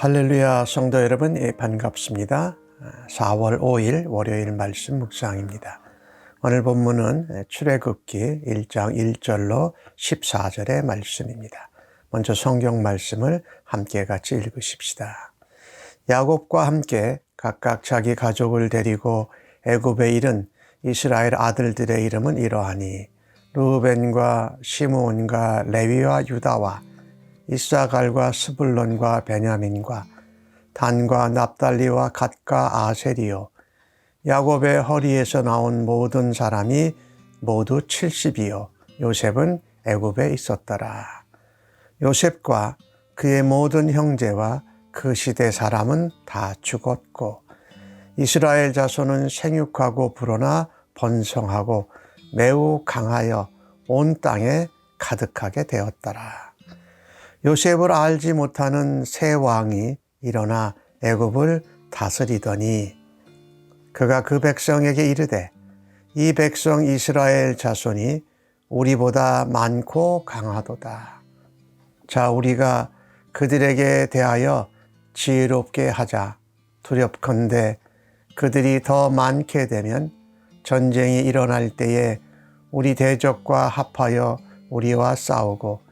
할렐루야 성도 여러분, 반갑습니다. 4월 5일 월요일 말씀 묵상입니다. 오늘 본문은 출애굽기 1장 1절로 14절의 말씀입니다. 먼저 성경 말씀을 함께 같이 읽으십시다. 야곱과 함께 각각 자기 가족을 데리고 애굽에 이른 이스라엘 아들들의 이름은 이러하니 르우벤과 시므온과 레위와 유다와 이사갈과 스불론과 베냐민과 단과 납달리와 갓과 아셀이요 야곱의 허리에서 나온 모든 사람이 모두 70이요 요셉은 애굽에 있었더라. 요셉과 그의 모든 형제와 그 시대 사람은 다 죽었고 이스라엘 자손은 생육하고 불어나 번성하고 매우 강하여 온 땅에 가득하게 되었더라. 요셉을 알지 못하는 새 왕이 일어나 애굽을 다스리더니 그가 그 백성에게 이르되 이 백성 이스라엘 자손이 우리보다 많고 강하도다. 자, 우리가 그들에게 대하여 지혜롭게 하자. 두렵건대 그들이 더 많게 되면 전쟁이 일어날 때에 우리 대적과 합하여 우리와 싸우고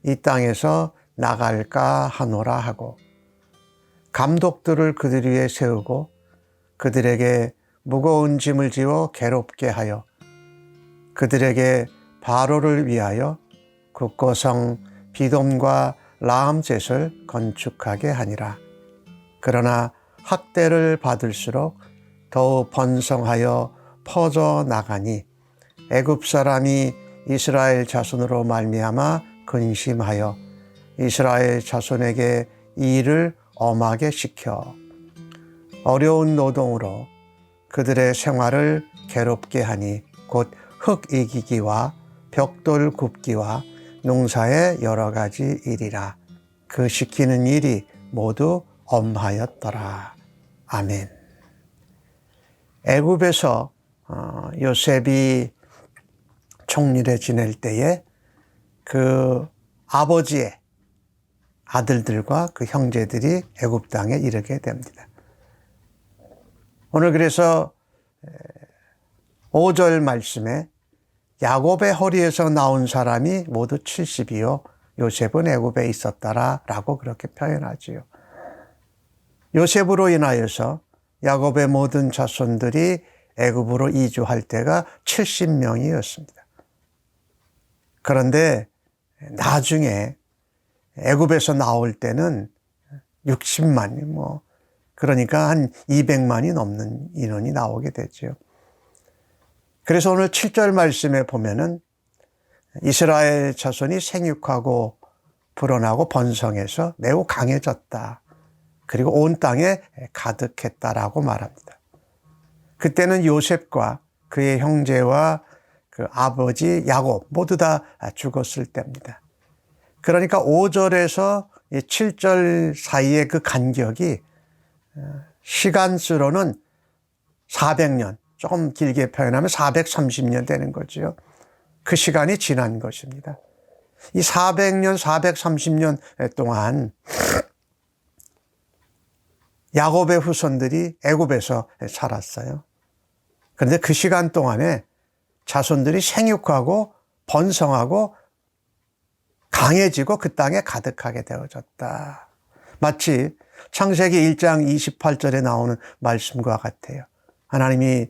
이 땅에서 나갈까 하노라 하고 감독들을 그들 위에 세우고 그들에게 무거운 짐을 지워 괴롭게 하여 그들에게 바로를 위하여 국고성 비돔과 라암셋을 건축하게 하니라. 그러나 학대를 받을수록 더욱 번성하여 퍼져 나가니 애굽 사람이 이스라엘 자손으로 말미암아 근심하여 이스라엘 자손에게 이 일을 엄하게 시켜 어려운 노동으로 그들의 생활을 괴롭게 하니 곧 흙 이기기와 벽돌 굽기와 농사의 여러 가지 일이라. 그 시키는 일이 모두 엄하였더라. 아멘. 애굽에서 요셉이 총리를 지낼 때에 그 아버지의 아들들과 그 형제들이 애굽 땅에 이르게 됩니다. 오늘 그래서 5절 말씀에 야곱의 허리에서 나온 사람이 모두 70이요 요셉은 애굽에 있었더라 라고 그렇게 표현하지요. 요셉으로 인하여서 야곱의 모든 자손들이 애굽으로 이주할 때가 70명이었습니다. 그런데 나중에 애굽에서 나올 때는 60만, 그러니까 한 200만이 넘는 인원이 나오게 됐죠. 그래서 오늘 7절 말씀에 보면은 이스라엘 자손이 생육하고 불어나고 번성해서 매우 강해졌다. 그리고 온 땅에 가득했다라고 말합니다. 그때는 요셉과 그의 형제와 그 아버지 야곱 모두 다 죽었을 때입니다. 그러니까 5절에서 7절 사이의 그 간격이 시간수로는 400년, 조금 길게 표현하면 430년 되는 거죠. 그 시간이 지난 것입니다. 이 400년, 430년 동안 야곱의 후손들이 애굽에서 살았어요. 그런데 그 시간 동안에 자손들이 생육하고 번성하고 강해지고 그 땅에 가득하게 되어졌다. 마치 창세기 1장 28절에 나오는 말씀과 같아요. 하나님이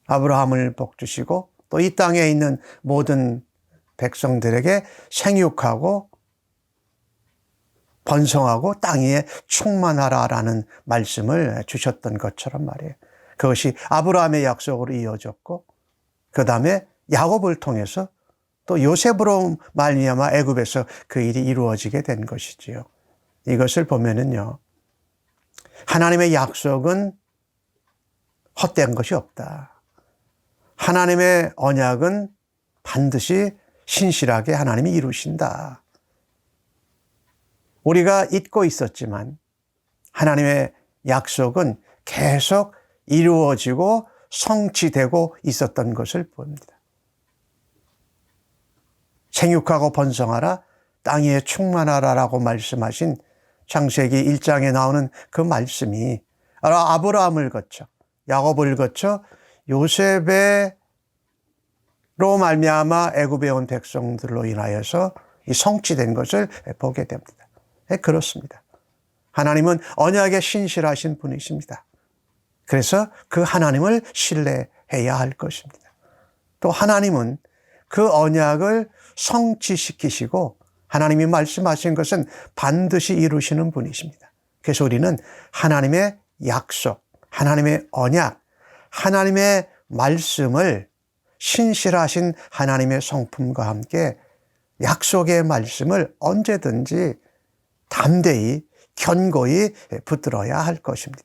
아브라함을 복주시고 또 이 땅에 있는 모든 백성들에게 생육하고 번성하고 땅 위에 충만하라라는 말씀을 주셨던 것처럼 말이에요. 그것이 아브라함의 약속으로 이어졌고 그 다음에 야곱을 통해서 또 요셉으로 말미암아 애굽에서 그 일이 이루어지게 된 것이지요. 이것을 보면은요, 하나님의 약속은 헛된 것이 없다. 하나님의 언약은 반드시 신실하게 하나님이 이루신다. 우리가 잊고 있었지만 하나님의 약속은 계속 이루어지고 성취되고 있었던 것을 봅니다. 생육하고 번성하라, 땅 위에 충만하라라고 말씀하신 창세기 1장에 나오는 그 말씀이 아브라함을 거쳐 야곱을 거쳐 요셉의 로 말미암아 애굽에 온 백성들로 인하여서 이 성취된 것을 보게 됩니다. 그렇습니다. 하나님은 언약에 신실하신 분이십니다. 그래서 그 하나님을 신뢰해야 할 것입니다. 또 하나님은 그 언약을 성취시키시고 하나님이 말씀하신 것은 반드시 이루시는 분이십니다. 그래서 우리는 하나님의 약속, 하나님의 언약, 하나님의 말씀을 신실하신 하나님의 성품과 함께 약속의 말씀을 언제든지 담대히 견고히 붙들어야 할 것입니다.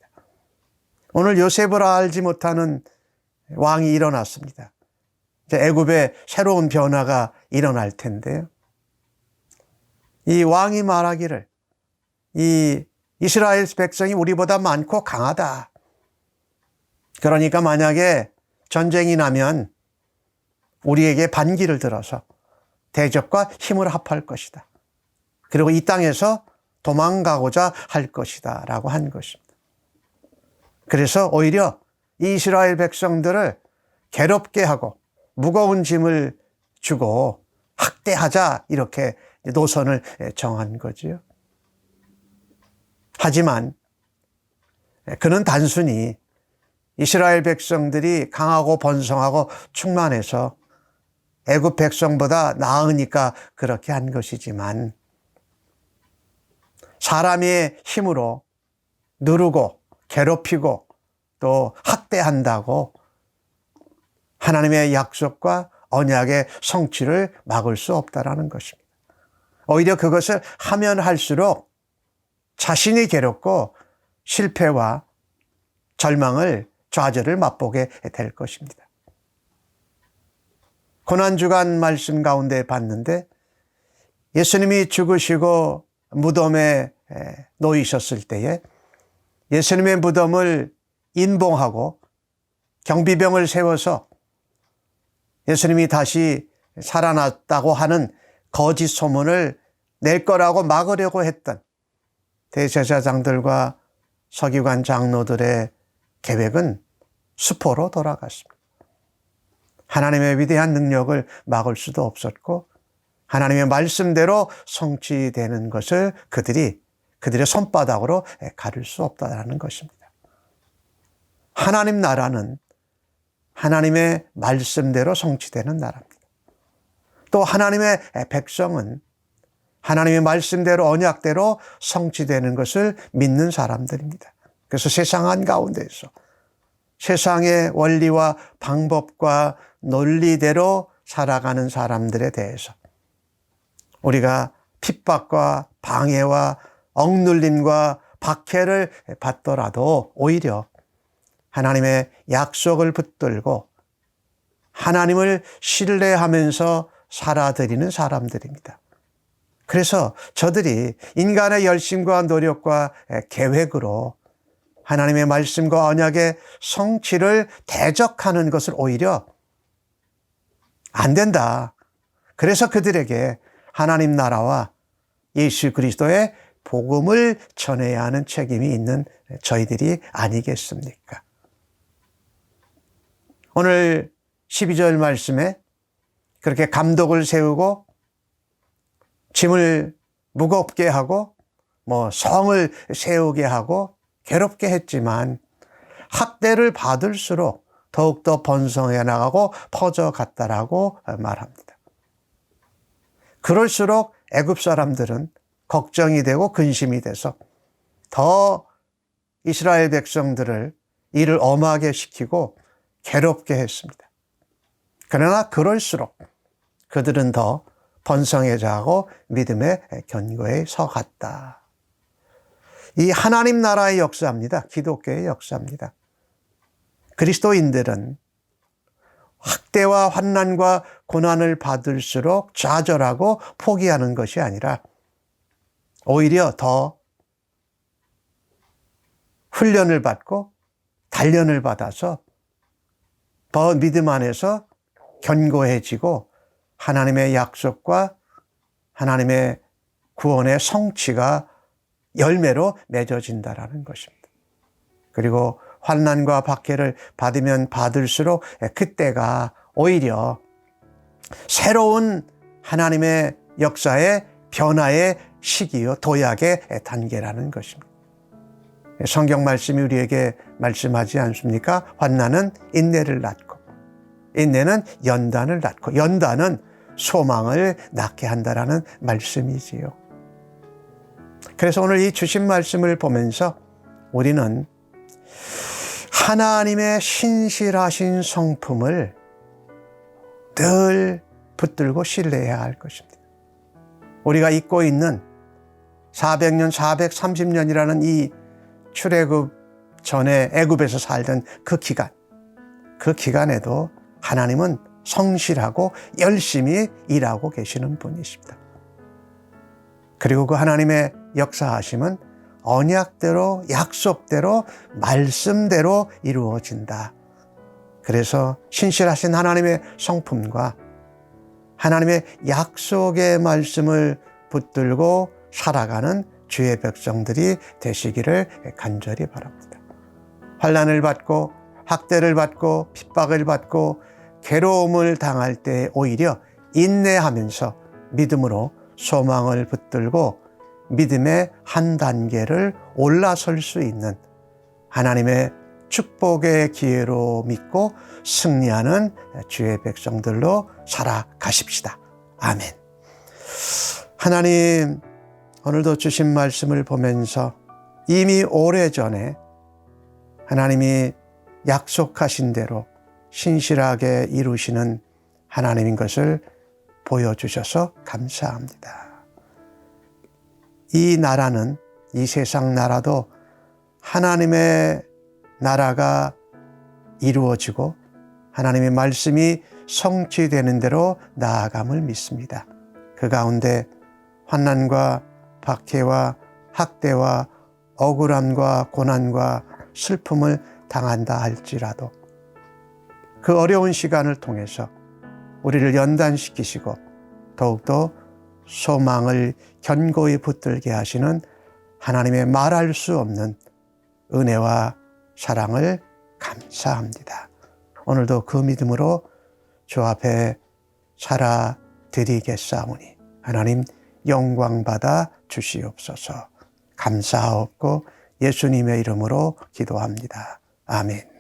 오늘 요셉을 알지 못하는 왕이 일어났습니다. 애굽에 새로운 변화가 일어날 텐데요. 이 왕이 말하기를 이 이스라엘 백성이 우리보다 많고 강하다. 그러니까 만약에 전쟁이 나면 우리에게 반기를 들어서 대적과 힘을 합할 것이다. 그리고 이 땅에서 도망가고자 할 것이다 라고 한 것입니다. 그래서 오히려 이 이스라엘 백성들을 괴롭게 하고 무거운 짐을 주고 학대하자 이렇게 노선을 정한 거지요. 하지만 그는 단순히 이스라엘 백성들이 강하고 번성하고 충만해서 애굽 백성보다 나으니까 그렇게 한 것이지만 사람의 힘으로 누르고 괴롭히고 또 학대한다고 하나님의 약속과 언약의 성취를 막을 수 없다라는 것입니다. 오히려 그것을 하면 할수록 자신이 괴롭고 실패와 절망을 좌절을 맛보게 될 것입니다. 고난주간 말씀 가운데 봤는데 예수님이 죽으시고 무덤에 놓이셨을 때에 예수님의 무덤을 인봉하고 경비병을 세워서 예수님이 다시 살아났다고 하는 거짓 소문을 낼 거라고 막으려고 했던 대제사장들과 서기관 장로들의 계획은 수포로 돌아갔습니다. 하나님의 위대한 능력을 막을 수도 없었고 하나님의 말씀대로 성취되는 것을 그들의 손바닥으로 가릴 수 없다는 것입니다. 하나님 나라는 하나님의 말씀대로 성취되는 나라입니다. 또 하나님의 백성은 하나님의 말씀대로 언약대로 성취되는 것을 믿는 사람들입니다. 그래서 세상 한가운데에서 세상의 원리와 방법과 논리대로 살아가는 사람들에 대해서 우리가 핍박과 방해와 억눌림과 박해를 받더라도 오히려 하나님의 약속을 붙들고 하나님을 신뢰하면서 살아드리는 사람들입니다. 그래서 저들이 인간의 열심과 노력과 계획으로 하나님의 말씀과 언약의 성취를 대적하는 것을 오히려 안 된다. 그래서 그들에게 하나님 나라와 예수 그리스도의 복음을 전해야 하는 책임이 있는 저희들이 아니겠습니까? 오늘 12절 말씀에 그렇게 감독을 세우고 짐을 무겁게 하고 성을 세우게 하고 괴롭게 했지만 학대를 받을수록 더욱더 번성해 나가고 퍼져갔다라고 말합니다. 그럴수록 애굽 사람들은 걱정이 되고 근심이 돼서 더 이스라엘 백성들을 일을 엄하게 시키고 괴롭게 했습니다. 그러나 그럴수록 그들은 더 번성해져가고 믿음의 견고에 서갔다. 이 하나님 나라의 역사입니다. 기독교의 역사입니다. 그리스도인들은 학대와 환난과 고난을 받을수록 좌절하고 포기하는 것이 아니라 오히려 더 훈련을 받고 단련을 받아서 더 믿음 안에서 견고해지고 하나님의 약속과 하나님의 구원의 성취가 열매로 맺어진다라는 것입니다. 그리고 환난과 박해를 받으면 받을수록 그때가 오히려 새로운 하나님의 역사의 변화의 시기요, 도약의 단계라는 것입니다. 성경 말씀이 우리에게 말씀하지 않습니까? 환난은 인내를 낳고, 인내는 연단을 낳고, 연단은 소망을 낳게 한다라는 말씀이지요. 그래서 오늘 이 주신 말씀을 보면서 우리는 하나님의 신실하신 성품을 늘 붙들고 신뢰해야 할 것입니다. 우리가 잊고 있는 400년, 430년이라는 이 출애굽 전에 애굽에서 살던 그 기간에도 하나님은 성실하고 열심히 일하고 계시는 분이십니다. 그리고 그 하나님의 역사하심은 언약대로, 약속대로, 말씀대로 이루어진다. 그래서 신실하신 하나님의 성품과 하나님의 약속의 말씀을 붙들고 살아가는 주의 백성들이 되시기를 간절히 바랍니다. 환난을 받고 학대를 받고 핍박을 받고 괴로움을 당할 때 오히려 인내하면서 믿음으로 소망을 붙들고 믿음의 한 단계를 올라설 수 있는 하나님의 축복의 기회로 믿고 승리하는 주의 백성들로 살아가십시다. 아멘. 하나님, 오늘도 주신 말씀을 보면서 이미 오래전에 하나님이 약속하신 대로 신실하게 이루시는 하나님인 것을 보여주셔서 감사합니다. 이 나라는, 이 세상 나라도 하나님의 나라가 이루어지고 하나님의 말씀이 성취되는 대로 나아감을 믿습니다. 그 가운데 환난과 박해와 학대와 억울함과 고난과 슬픔을 당한다 할지라도 그 어려운 시간을 통해서 우리를 연단시키시고 더욱더 소망을 견고히 붙들게 하시는 하나님의 말할 수 없는 은혜와 사랑을 감사합니다. 오늘도 그 믿음으로 주 앞에 살아드리겠사오니 하나님 영광 받아 주시옵소서. 감사하옵고 예수님의 이름으로 기도합니다. 아멘.